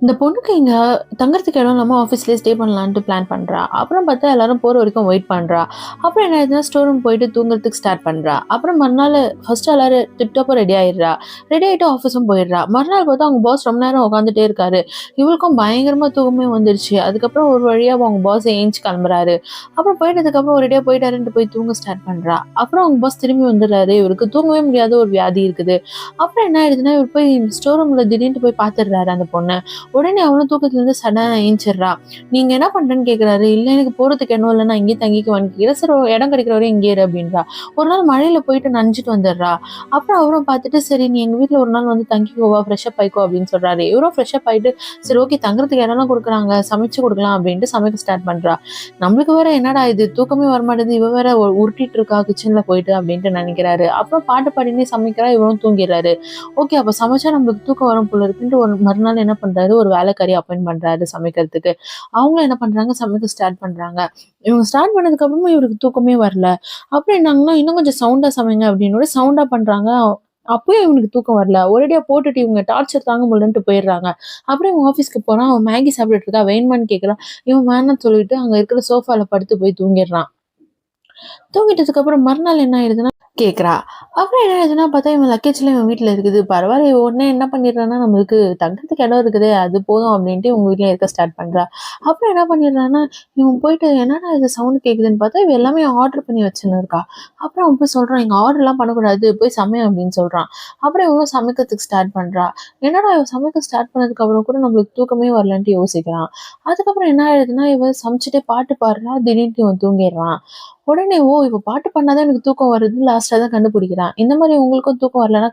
இந்த பொண்ணுக்கு இங்க தங்குறதுக்கு இடம் இல்லாம ஆஃபீஸ்லயே ஸ்டே பண்ணலான்ட்டு பிளான் பண்றா. அப்புறம் பார்த்தா எல்லாரும் போற வரைக்கும் வெயிட் பண்றா. அப்புறம் என்ன ஆயிடுதுன்னா, ஸ்டோர் ரூம் போயிட்டு தூங்குறதுக்கு ஸ்டார்ட் பண்றா. அப்புறம் மறுநாள் ஃபர்ஸ்ட் எல்லாரும் டிப்டாப்பா ரெடி ஆயிடுறா. ரெடி ஆயிட்டு ஆஃபீஸும் போயிடுறா. மறுநாள் பார்த்தா அவங்க பாஸ் ரொம்ப நேரம் உட்காந்துட்டே இருக்காரு. இவளுக்கும் பயங்கரமா தூக்கமே வந்துருச்சு. அதுக்கப்புறம் ஒரு வழியா அவங்க பாஸ் ஏந்திச்சு கிளம்புறாரு. அப்புறம் போயிட்டதுக்கப்புறம் ஒரேடியா போயிட்டாருன்ட்டு போய் தூங்க ஸ்டார்ட் பண்றா. அப்புறம் அவங்க பாஸ் திரும்பி வந்துடுறாரு. இவருக்கு தூங்கவே முடியாத ஒரு வியாதி இருக்குது. அப்புறம் என்ன ஆயிடுதுன்னா, இவர் போய் ஸ்டோர் ரூம்ல திடீர்னு போய் பார்த்துடுறாரு அந்த பொண்ண. உடனே அவளும் தூக்கத்துலேருந்து சடனா ஏஞ்சிடுறா. நீங்க என்ன பண்றேன்னு கேட்குறாரு. இல்ல எனக்கு போறதுக்கு இடம் இல்ல, நான் இங்கேயே தங்கிக்குவேன்னு கேட்கிறேன். சரி இடம் கிடைக்கிற வரையும் இங்கே இரு அப்படின்றா. ஒரு நாள் மழையில போயிட்டு நனைஞ்சிட்டு வந்துடுறா. அப்புறம் அவரும் பார்த்துட்டு சரி நீ எங்க வீட்ல ஒரு நாள் வந்து தங்கிக்கோவா, ஃப்ரெஷ்அப் ஆயிக்கோ அப்படின்னு சொல்றாரு. இவரும் ஃப்ரெஷ்அப் ஆயிட்டு சரி ஓகே தங்குறதுக்கு இடம்லாம் கொடுக்குறாங்க, சமைச்சு கொடுக்கலாம் அப்படின்ட்டு சமைக்க ஸ்டார்ட் பண்றா. நம்மளுக்கு வேற என்னடா இது தூக்கமே வரமாட்டேது, இவ வேற உருட்டிட்டு இருக்கா கிச்சன்ல போயிட்டு அப்படின்ட்டு நினைக்கிறாரு. அப்புறம் பாட்டு பாடினே சமைக்கிறா, இவரும் தூங்கிடுறாரு. ஓகே அப்ப சமைச்சா நம்மளுக்கு தூக்கம் வரும் போல இருக்குன்ட்டு ஒரு மறுநாள் என்ன பண்றாரு, ஒரு வேலைக்காரி அப்பாயிண்ட் பண்றாரு சமைக்கிறதுக்கு. அவங்களும் என்ன பண்றாங்க, சமைக்க ஸ்டார்ட் பண்றாங்க. இவங்க ஸ்டார்ட் பண்ணதுக்கு அப்புறமா இவருக்கு தூக்கமே வரல. அப்புறம் என்னாங்கன்னா, இன்னும் கொஞ்சம் சவுண்டா சமைங்க அப்படின்னோட சவுண்டா பண்றாங்க. அப்பயும் இவனுக்கு தூக்கம் வரல. ஒரேடியா போட்டுட்டு இவங்க டார்ச்சர் தாங்க முடியலன்ட்டு போயிடுறாங்க. அப்புறம் இவன் ஆஃபீஸ்க்கு போறான். அவன் மேகி சாப்பிட்டுட்டு இருக்கா. வேணுமான்னு கேட்கறான். இவன் வேணாம்னு சொல்லிட்டு அங்க இருக்கிற சோஃபால படுத்து போய் தூங்கிடுறான். தூங்கிட்டதுக்கு அப்புறம் மறுநாள் என்ன ஆயிடுதுன்னா கேட்குறா. அப்புறம் என்ன ஆயிடுதுன்னா பார்த்தா இவன் லக்கேஜ்லாம் இவன் வீட்ல இருக்குது. பரவாயில்ல இவ உடனே என்ன பண்ணிடுறான்னா, நம்மளுக்கு தங்குறதுக்கு இடம் இருக்குதே அது போதும் அப்படின்ட்டு இவங்க வீட்ல இருக்க ஸ்டார்ட் பண்றா. அப்புறம் என்ன பண்ணிடுறான்னா, இவன் போயிட்டு என்னடா இது சவுண்ட் கேட்குதுன்னு பார்த்தா, இவ எல்லாமே ஆர்டர் பண்ணி வச்சுன்னு இருக்கா. அப்புறம் அவன் போய் சொல்றான், "இங்க ஆர்டர்லாம் பண்ணக்கூடாது. போய் சமை" அப்படின்னு சொல்றான். அப்புறம் இவளும் சமைக்கிறதுக்கு ஸ்டார்ட் பண்றா. என்னடா இவ சமைக்க ஸ்டார்ட் பண்ணதுக்கு அப்புறம் கூட நம்மளுக்கு தூக்கமே வரலன்ட்டு யோசிக்கிறான். அதுக்கப்புறம் என்ன ஆயிடுதுன்னா, இவ சமைச்சுட்டே பாட்டு பாடுறா. திடீர்னு இவன் தூங்கிடுறான். உடனே, ஓ! இவ பாட்டு பாடுனா தான் எனக்கு தூக்கம் வருதுன்னு லாஸ்ட்டா தான் கண்டுபிடிக்கிறான். இந்த மாரி உங்களுக்கும் தூக்கம் வரலன்னா